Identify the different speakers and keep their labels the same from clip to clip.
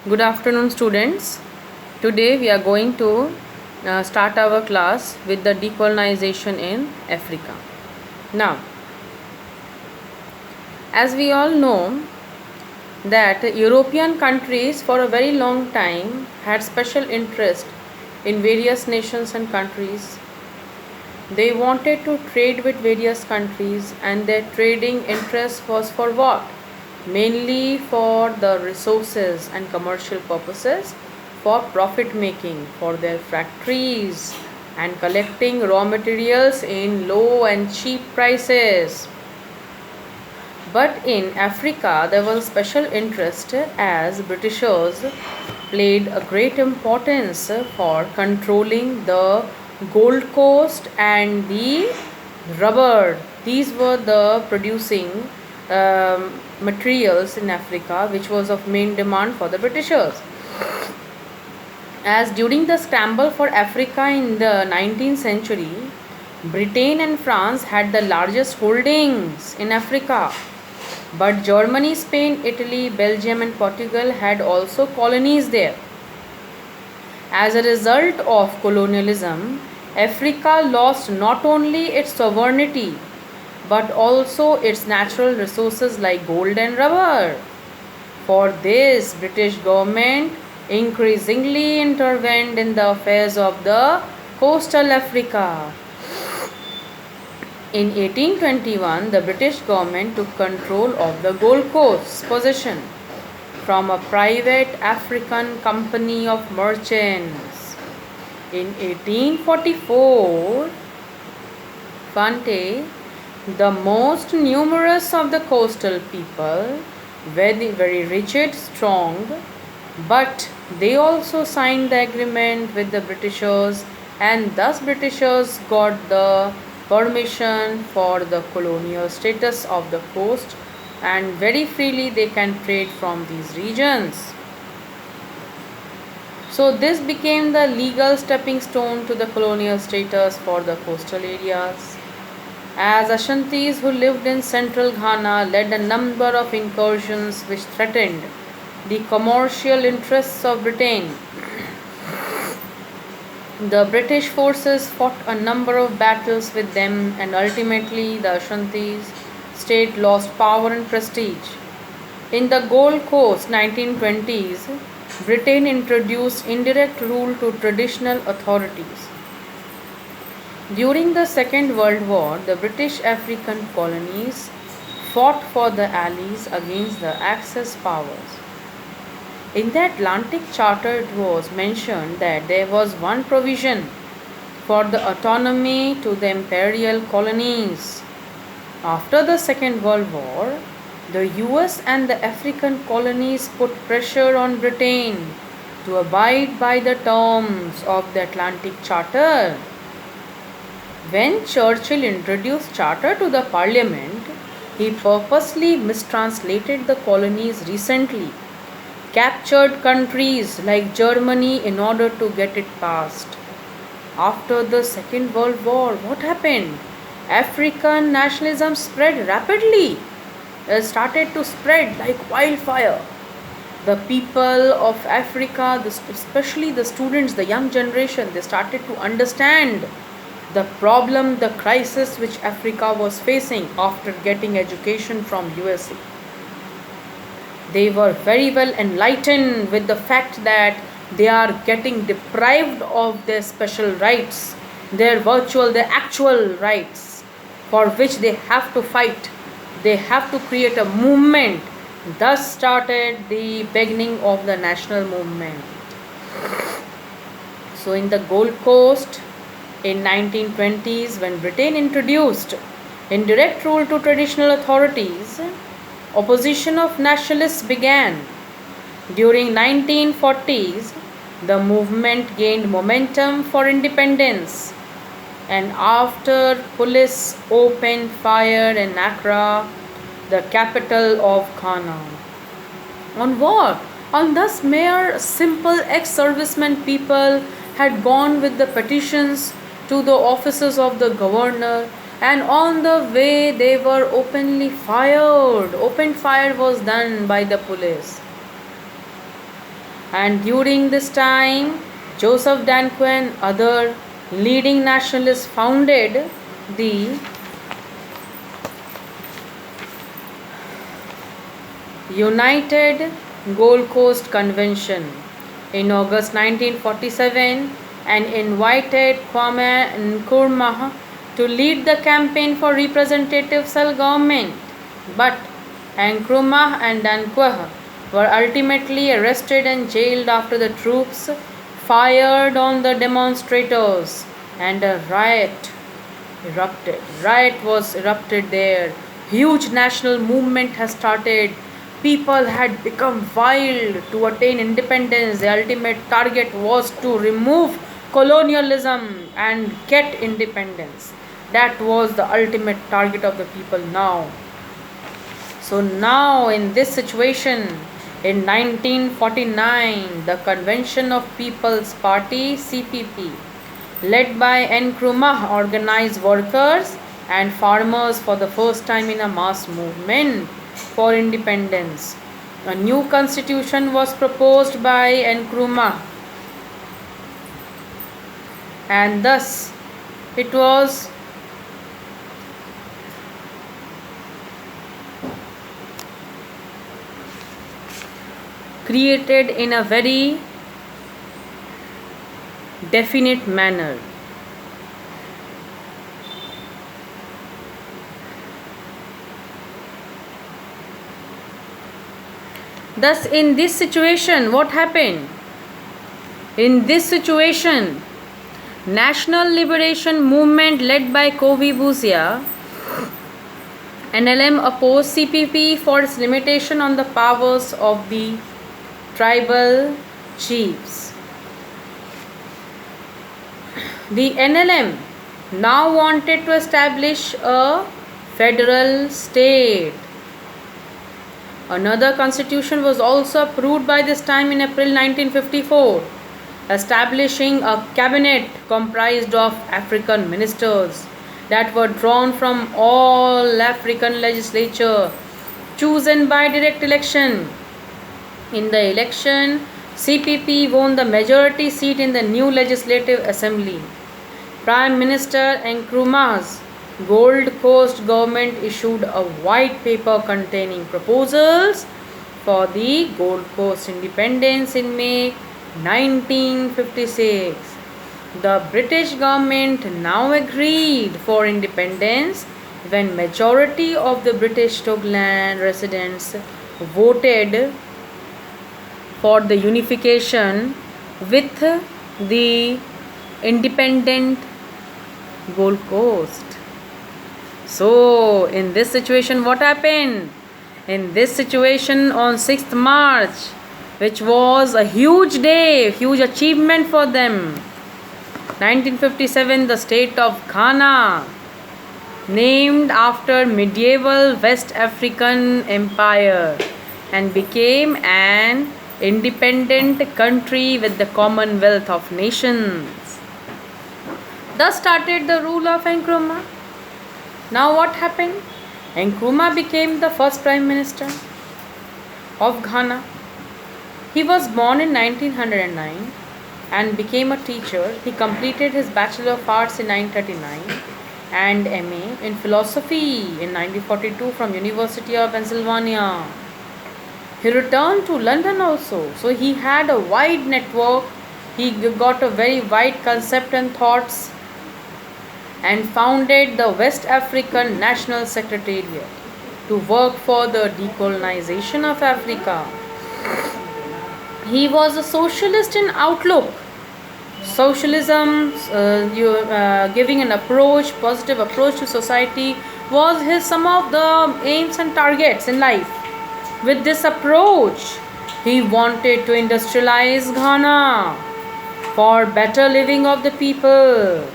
Speaker 1: Good afternoon, students. Today we are going to start our class with the decolonization in Africa. Now, as we all know, that European countries for a very long time had special interest in various nations and countries. They wanted to trade with various countries, and their trading interest was for what? Mainly for the resources and commercial purposes, for profit making, for their factories, and collecting raw materials in low and cheap prices. But in Africa, there was special interest as Britishers played a great importance for controlling the Gold Coast and the rubber. These were the producing materials in Africa, which was of main demand for the Britishers. As during the scramble for Africa in the 19th century, Britain and France had the largest holdings in Africa. But Germany, Spain, Italy, Belgium, and Portugal had also colonies there. As a result of colonialism, Africa lost not only its sovereignty but also its natural resources like gold and rubber. For this, British government increasingly intervened in the affairs of the coastal Africa. In 1821, the British government took control of the Gold Coast possession from a private African company of merchants. In 1844, Fante, the most numerous of the coastal people, very rigid, strong, but they also signed the agreement with the Britishers, and thus Britishers got the permission for the colonial status of the coast, and very freely they can trade from these regions. So this became the legal stepping stone to the colonial status for the coastal areas. As Ashantis who lived in central Ghana led a number of incursions which threatened the commercial interests of Britain. The British forces fought a number of battles with them, and ultimately the Ashantis state lost power and prestige. In the Gold Coast 1920s, Britain introduced indirect rule to traditional authorities. During the Second World War, the British African colonies fought for the Allies against the Axis powers. In the Atlantic Charter, it was mentioned that there was one provision for the autonomy to the imperial colonies. After the Second World War, the US and the African colonies put pressure on Britain to abide by the terms of the Atlantic Charter. When Churchill introduced Charter to the Parliament, he purposely mistranslated the colonies recently captured countries like Germany in order to get it passed. After the Second World War, what happened? African nationalism spread rapidly. It started to spread like wildfire. The people of Africa, especially the students, the young generation, they started to understand the problem, the crisis which Africa was facing after getting education from USA. They were very well enlightened with the fact that they are getting deprived of their special rights, their actual rights, for which they have to fight. They have to create a movement. Thus started the beginning of the national movement. So in the Gold Coast in 1920s, when Britain introduced indirect rule to traditional authorities, opposition of nationalists began. During 1940s, the movement gained momentum for independence, and after police opened fire in Accra, the capital of Ghana. On what? On thus mere simple ex-servicemen people had gone with the petitions to the offices of the governor, and on the way they were openly fired. Open fire was done by the police. And during this time, Joseph Danquin and other leading nationalists founded the United Gold Coast Convention in August 1947 and invited Kwame Nkrumah to lead the campaign for representative self-government. But Nkrumah and Danquah were ultimately arrested and jailed after the troops fired on the demonstrators and a riot erupted. Riot was erupted there. Huge national movement has started. People had become wild to attain independence. The ultimate target was to remove colonialism and get independence. That was the ultimate target of the people now. So now in this situation, in 1949, the Convention of People's Party (CPP), led by Nkrumah, organized workers and farmers for the first time in a mass movement for independence. A new constitution was proposed by Nkrumah, and thus it was created in a very definite manner. Thus, in this situation, what happened? In this situation, National Liberation Movement led by Kovi Buzia, NLM opposed CPP for its limitation on the powers of the tribal chiefs. The NLM now wanted to establish a federal state. Another constitution was also approved by this time in April 1954, establishing a cabinet comprised of African ministers that were drawn from all African legislature, chosen by direct election. In the election, CPP won the majority seat in the new Legislative Assembly. Prime Minister Nkrumah's Gold Coast government issued a white paper containing proposals for the Gold Coast independence in May 1956. The British government now agreed for independence when majority of the British Togolese residents voted for the unification with the independent Gold Coast. So, in this situation, what happened? In this situation, on 6th March, which was a huge day, huge achievement for them, 1957, the state of Ghana, named after medieval West African empire, and became an independent country with the Commonwealth of Nations. Thus started the rule of Nkrumah. Now what happened? Nkrumah became the first Prime Minister of Ghana. He was born in 1909 and became a teacher. He completed his Bachelor of Arts in 1939 and MA in Philosophy in 1942 from University of Pennsylvania. He returned to London also. So he had a wide network. He got a very wide concept and thoughts, and founded the West African National Secretariat to work for the decolonization of Africa. He was a socialist in outlook. Socialism, giving an approach, positive approach to society, was his some of the aims and targets in life. With this approach, he wanted to industrialize Ghana for better living of the people.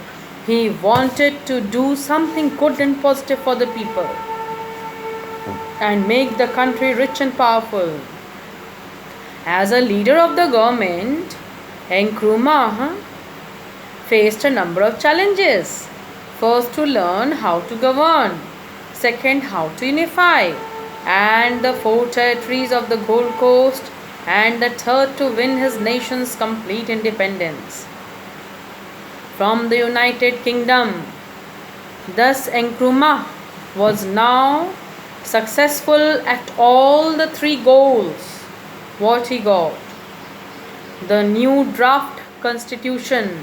Speaker 1: He wanted to do something good and positive for the people and make the country rich and powerful. As a leader of the government, Nkrumah faced a number of challenges. First, to learn how to govern. Second, how to unify. And the four territories of the Gold Coast and the third to win his nation's complete independence from the United Kingdom. Thus, Nkrumah was now successful at all the three goals. What he got? The new draft constitution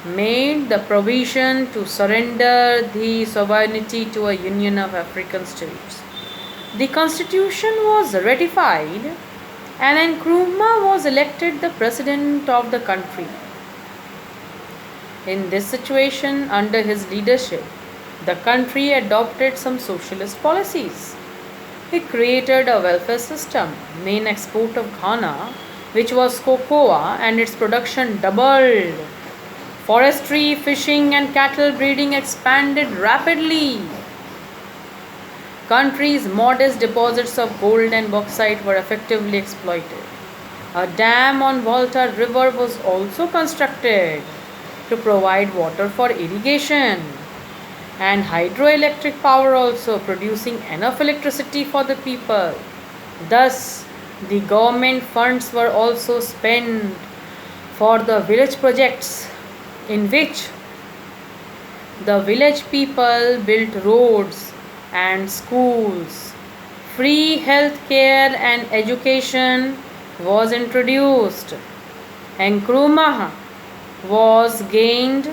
Speaker 1: made the provision to surrender the sovereignty to a union of African states. The constitution was ratified and Nkrumah was elected the president of the country. In this situation, under his leadership, the country adopted some socialist policies. He created a welfare system, main export of Ghana, which was cocoa, and its production doubled. Forestry, fishing, and cattle breeding expanded rapidly. Country's modest deposits of gold and bauxite were effectively exploited. A dam on Volta River was also constructed to provide water for irrigation, and hydroelectric power also, producing enough electricity for the people. Thus, the government funds were also spent for the village projects, in which the village people built roads and schools. Free health care and education was introduced. Nkrumah was gained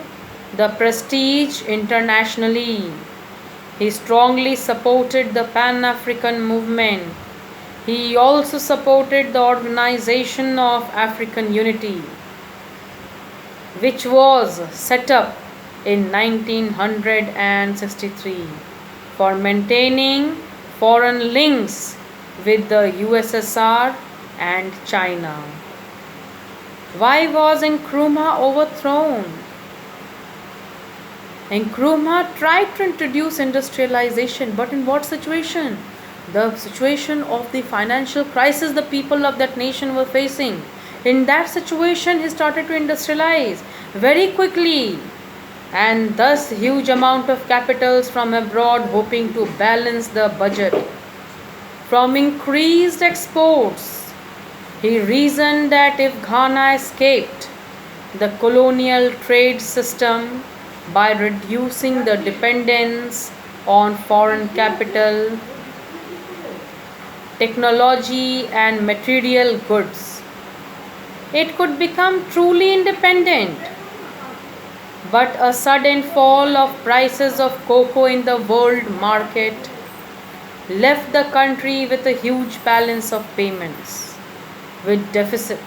Speaker 1: the prestige internationally. He strongly supported the Pan-African movement. He also supported the Organization of African Unity, which was set up in 1963 for maintaining foreign links with the USSR and China. Why was Nkrumah overthrown? Nkrumah tried to introduce industrialization, but in what situation? The situation of the financial crisis the people of that nation were facing. In that situation, he started to industrialize very quickly, and thus huge amount of capitals from abroad, hoping to balance the budget. From increased exports, he reasoned that if Ghana escaped the colonial trade system by reducing the dependence on foreign capital, technology, and material goods, it could become truly independent. But a sudden fall of prices of cocoa in the world market left the country with a huge balance of payments, with deficit.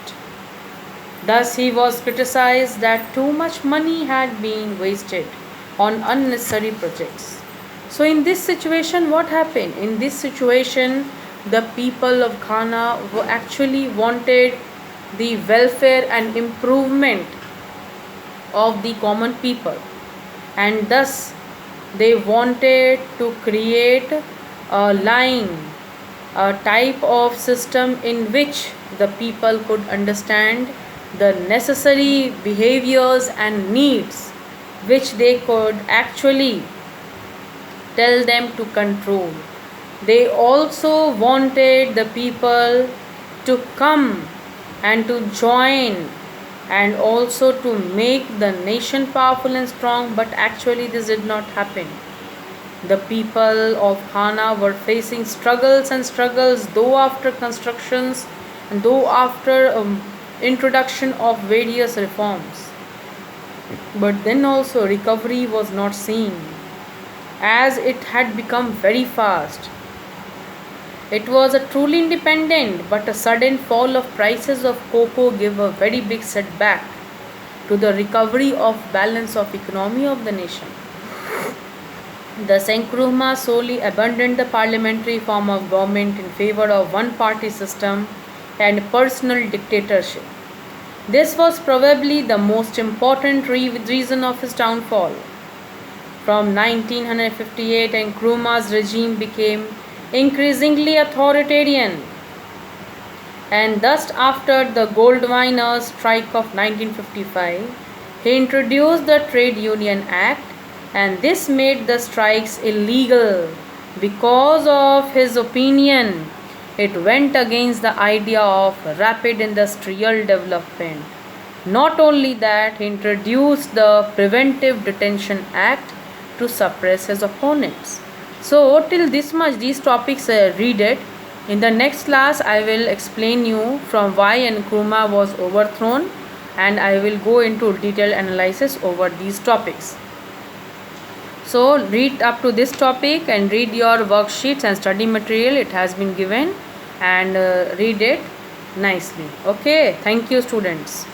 Speaker 1: Thus, he was criticized that too much money had been wasted on unnecessary projects. So, in this situation, what happened? In this situation, the people of Ghana actually wanted the welfare and improvement of the common people, and thus they wanted to create a line, a type of system in which the people could understand the necessary behaviors and needs which they could actually tell them to control. They also wanted the people to come and to join and also to make the nation powerful and strong, but actually this did not happen. The people of Ghana were facing struggles and struggles, though after constructions and though after introduction of various reforms. But then also recovery was not seen, as it had become very fast. It was a truly independent, but a sudden fall of prices of cocoa gave a very big setback to the recovery of balance of economy of the nation. Thus, Nkrumah solely abandoned the parliamentary form of government in favor of one-party system and personal dictatorship. This was probably the most important reason of his downfall. From 1958, Nkrumah's regime became increasingly authoritarian, and thus after the gold miners' strike of 1955, he introduced the Trade Union Act, and this made the strikes illegal. Because of his opinion, It went against the idea of rapid industrial development. Not only that, he introduced the Preventive Detention Act to suppress his opponents. So, till this much, these topics read it. In the next class, I will explain you from why Nkrumah was overthrown, and I will go into detailed analysis over these topics. So, read up to this topic and read your worksheets and study material. It has been given, and read it nicely. Okay, thank you, students.